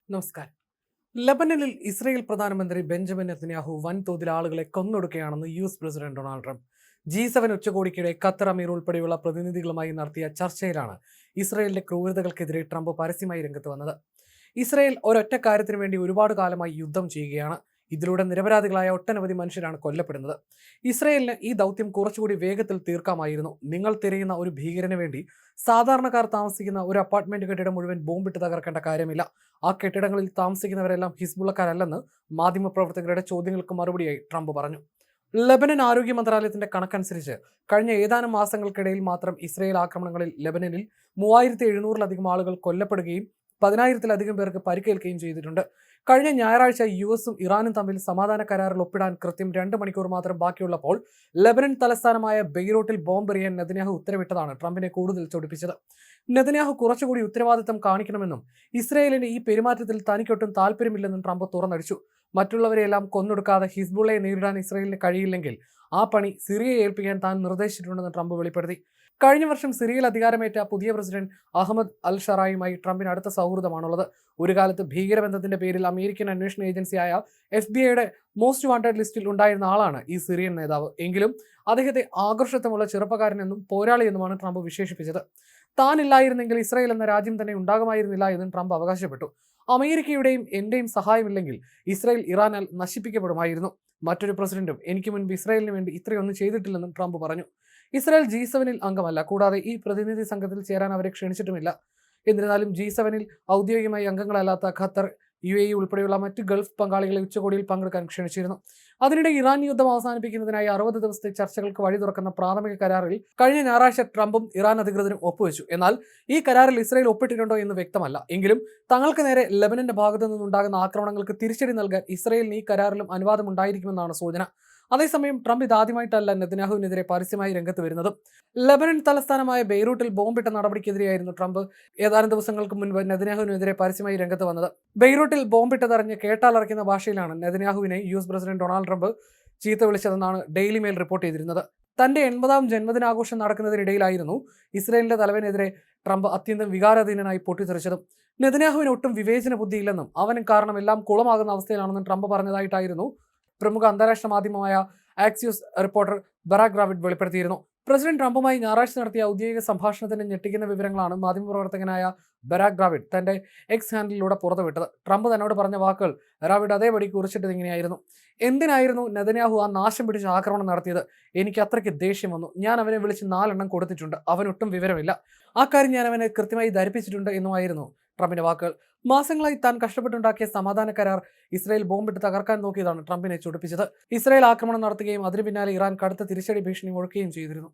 നമസ്കാരം. ലബനനിൽ ഇസ്രയേൽ പ്രധാനമന്ത്രി ബെഞ്ചമിൻ നെതന്യാഹു വൻതോതിൽ ആളുകളെ കൊന്നൊടുക്കുകയാണെന്ന് US president Donald Trump. G7 ഉച്ചകോടിക്കിടെ ഖത്തർ അമീർ ഉൾപ്പെടെയുള്ള പ്രതിനിധികളുമായി നടത്തിയ ചർച്ചയിലാണ് ഇസ്രയേലിന്റെ ക്രൂരതകൾക്കെതിരെ ട്രംപ് പരസ്യമായി രംഗത്ത് വന്നത്. ഇസ്രയേൽ ഒരൊറ്റ കാര്യത്തിനു വേണ്ടി ഒരുപാട് കാലമായി യുദ്ധം ചെയ്യുകയാണ്. ഇതിലൂടെ നിരപരാധികളായ ഒട്ടനവധി മനുഷ്യരാണ് കൊല്ലപ്പെടുന്നത്. ഇസ്രയേലിന് ഈ ദൗത്യം കുറച്ചുകൂടി വേഗത്തിൽ തീർക്കാമായിരുന്നു. നിങ്ങൾ തിരയുന്ന ഒരു ഭീകരന് വേണ്ടി സാധാരണക്കാർ താമസിക്കുന്ന ഒരു അപ്പാർട്ട്മെന്റ് കെട്ടിടം മുഴുവൻ ബോംബിട്ട് തകർക്കേണ്ട കാര്യമില്ല. ആ കെട്ടിടങ്ങളിൽ താമസിക്കുന്നവരെല്ലാം ഹിസ്ബുള്ളക്കാരല്ലെന്ന് മാധ്യമപ്രവർത്തകരുടെ ചോദ്യങ്ങൾക്ക് മറുപടിയായി ട്രംപ് പറഞ്ഞു. ലബനൻ ആരോഗ്യ മന്ത്രാലയത്തിന്റെ കണക്കനുസരിച്ച് കഴിഞ്ഞ ഏതാനും മാസങ്ങൾക്കിടയിൽ മാത്രം ഇസ്രയേൽ ആക്രമണങ്ങളിൽ ലബനനിൽ 3700-ലധികം ആളുകൾ കൊല്ലപ്പെടുകയും 10,000-ലധികം പേർക്ക് പരിക്കേൽക്കുകയും ചെയ്തിട്ടുണ്ട്. കഴിഞ്ഞ ഞായറാഴ്ച യുഎസും ഇറാനും തമ്മിൽ സമാധാന കരാറിൽ ഒപ്പിടാൻ കൃത്യം 2 മണിക്കൂർ മാത്രം ബാക്കിയുള്ളപ്പോൾ ലബനൻ തലസ്ഥാനമായ ബെയ്റൂട്ടിൽ ബോംബെറിയാൻ നെതന്യാഹു ഉത്തരവിട്ടതാണ് ട്രംപിനെ കൂടുതൽ ചൊടിപ്പിച്ചത്. നെതന്യാഹു കുറച്ചുകൂടി ഉത്തരവാദിത്തം കാണിക്കണമെന്നും ഇസ്രയേലിന്റെ ഈ പെരുമാറ്റത്തിൽ തനിക്കൊട്ടും താല്പര്യമില്ലെന്നും ട്രംപ് തുറന്നടിച്ചു. മറ്റുള്ളവരെയെല്ലാം കൊന്നൊടുക്കാതെ ഹിസ്ബുള്ളയെ നേരിടാൻ ഇസ്രയേലിന് കഴിയില്ലെങ്കിൽ ആ പണി സിറിയയെ ഏൽപ്പിക്കാൻ താൻ നിർദ്ദേശിച്ചിട്ടുണ്ടെന്ന് ട്രംപ് വെളിപ്പെടുത്തി. കഴിഞ്ഞ വർഷം സിറിയയിൽ അധികാരമേറ്റ പുതിയ പ്രസിഡന്റ് അഹമ്മദ് അൽ ഷറായുമായി ട്രംപിന് അടുത്ത സൗഹൃദമാണുള്ളത്. ഒരു കാലത്ത് ഭീകരബന്ധത്തിന്റെ പേരിൽ അമേരിക്കൻ അന്വേഷണ ഏജൻസിയായ FBI മോസ്റ്റ് വാണ്ടഡ് ലിസ്റ്റിൽ ഉണ്ടായിരുന്ന ആളാണ് ഈ സിറിയൻ നേതാവ്. എങ്കിലും അദ്ദേഹത്തെ ആകർഷത്വമുള്ള ചെറുപ്പക്കാരനെന്നും പോരാളിയെന്നുമാണ് ട്രംപ് വിശേഷിപ്പിച്ചത്. താനില്ലായിരുന്നെങ്കിൽ ഇസ്രായേൽ എന്ന രാജ്യം തന്നെ ഉണ്ടാകുമായിരുന്നില്ല എന്നും ട്രംപ് അവകാശപ്പെട്ടു. അമേരിക്കയുടെയും എന്റെയും സഹായമില്ലെങ്കിൽ ഇസ്രായേൽ ഇറാനാൽ നശിപ്പിക്കപ്പെടുമായിരുന്നു. മറ്റൊരു പ്രസിഡന്റും എനിക്ക് മുൻപ് ഇസ്രായേലിന് വേണ്ടി ഇത്രയൊന്നും ചെയ്തിട്ടില്ലെന്നും ട്രംപ് പറഞ്ഞു. Israel G7 അംഗമല്ല. കൂടാതെ ഈ പ്രതിനിധി സംഘത്തിൽ ചേരാൻ അവരെ ക്ഷണിച്ചിട്ടുമില്ല. എന്നിരുന്നാലും G7 ഔദ്യോഗികമായി അംഗങ്ങളല്ലാത്ത ഖത്തർ, UAE ഉൾപ്പെടെയുള്ള മറ്റ് ഗൾഫ് പങ്കാളികളെ ഉച്ചകോടിയിൽ പങ്കെടുക്കാൻ ക്ഷണിച്ചിരുന്നു. അതിനിടെ ഇറാൻ യുദ്ധം അവസാനിപ്പിക്കുന്നതിനായി 60 ദിവസത്തെ ചർച്ചകൾക്ക് വഴി തുറക്കുന്ന പ്രാഥമിക കരാറിൽ കഴിഞ്ഞ ഞായറാഴ്ച ട്രംപും ഇറാൻ അധികൃതരും ഒപ്പുവെച്ചു. എന്നാൽ ഈ കരാറിൽ ഇസ്രായേൽ ഒപ്പിട്ടിട്ടുണ്ടോ എന്ന് വ്യക്തമല്ല. എങ്കിലും തങ്ങൾക്ക് നേരെ ലബനന്റെ ഭാഗത്തു നിന്നുണ്ടാകുന്ന ആക്രമണങ്ങൾക്ക് തിരിച്ചടി നൽകാൻ ഇസ്രായേലിന് ഈ കരാറിലും അനുവാദം ഉണ്ടായിരിക്കുമെന്നാണ് സൂചന. അതേസമയം ട്രംപ് ഇതാദ്യമായിട്ടല്ല നെതന്യാഹുവിനെതിരെ പരസ്യമായി രംഗത്ത് വരുന്നത്. ലബനൻ തലസ്ഥാനമായ ബെയ്റൂട്ടിൽ ബോംബിട്ട നടപടിക്കെതിരെയായിരുന്നു ട്രംപ് ഏതാനും ദിവസങ്ങൾക്ക് മുൻപ് നെതന്യാഹുവിനെതിരെ പരസ്യമായി രംഗത്ത് വന്നത്. ബെയ്റൂട്ടിൽ ബോംബിട്ടതറിഞ്ഞ് കേട്ടാലറയ്ക്കുന്ന ഭാഷയിലാണ് നെതന്യാഹുവിനെ US പ്രസിഡന്റ് ഡൊണാൾഡ് ട്രംപ് ചീത്ത വിളിച്ചതെന്നാണ് ഡെയിലി മെയിൽ റിപ്പോർട്ട് ചെയ്തിരുന്നത്. തന്റെ 80ാം ജന്മദിനാഘോഷം നടക്കുന്നതിനിടയിലായിരുന്നു ഇസ്രായേലിന്റെ തലവനെതിരെ ട്രംപ് അത്യന്തം വികാരാധീനനായി പൊട്ടിത്തെറിച്ചതും. നെതന്യാഹുവിന് ഒട്ടും വിവേചന ബുദ്ധിയില്ലെന്നും അവനും കാരണം എല്ലാം കുളമാകുന്ന അവസ്ഥയിലാണെന്നും ട്രംപ് പറഞ്ഞതായിട്ടായിരുന്നു പ്രമുഖ അന്താരാഷ്ട്ര മാധ്യമമായ ആക്സിയോസ് റിപ്പോർട്ടർ ബറാക് റാവിഡ് വെളിപ്പെടുത്തിയിരുന്നു. പ്രസിഡന്റ് ട്രംപുമായി ഞായറാഴ്ച നടത്തിയ ഔദ്യോഗിക സംഭാഷണത്തിന്റെ ഞെട്ടിക്കുന്ന വിവരങ്ങളാണ് മാധ്യമപ്രവർത്തകനായ ബറാക് റാവിഡ് തന്റെ എക്സ് ഹാൻഡിലൂടെ പുറത്തുവിട്ടത്. ട്രംപ് തന്നോട് പറഞ്ഞ വാക്കുകൾ റാവിഡ് അതേപടി കുറിച്ചിട്ടത് ഇങ്ങനെയായിരുന്നു: എന്തിനായിരുന്നു നെതന്യാഹു ആ നാശം പിടിച്ച ആക്രമണം നടത്തിയത്? എനിക്ക് അത്രയ്ക്ക് ദേഷ്യം വന്നു. ഞാൻ അവനെ വിളിച്ച് 4 എണ്ണം കൊടുത്തിട്ടുണ്ട്. അവനൊട്ടും വിവരമില്ല. ആ കാര്യം ഞാൻ അവനെ കൃത്യമായി ധരിപ്പിച്ചിട്ടുണ്ട് എന്നുമായിരുന്നു ട്രംപിന്റെ വാക്കുകൾ. മാസങ്ങളായി താൻ കഷ്ടപ്പെട്ടുണ്ടാക്കിയ സമാധാന കരാർ ഇസ്രായേൽ ബോംബിട്ട് തകർക്കാൻ നോക്കിയതാണ് ട്രംപിനെ ചൊടിപ്പിച്ചത്. ഇസ്രായേൽ ആക്രമണം നടത്തുകയും അതിനു പിന്നാലെ ഇറാൻ കടുത്ത തിരിച്ചടി ഭീഷണി മുഴക്കുകയും ചെയ്തിരുന്നു.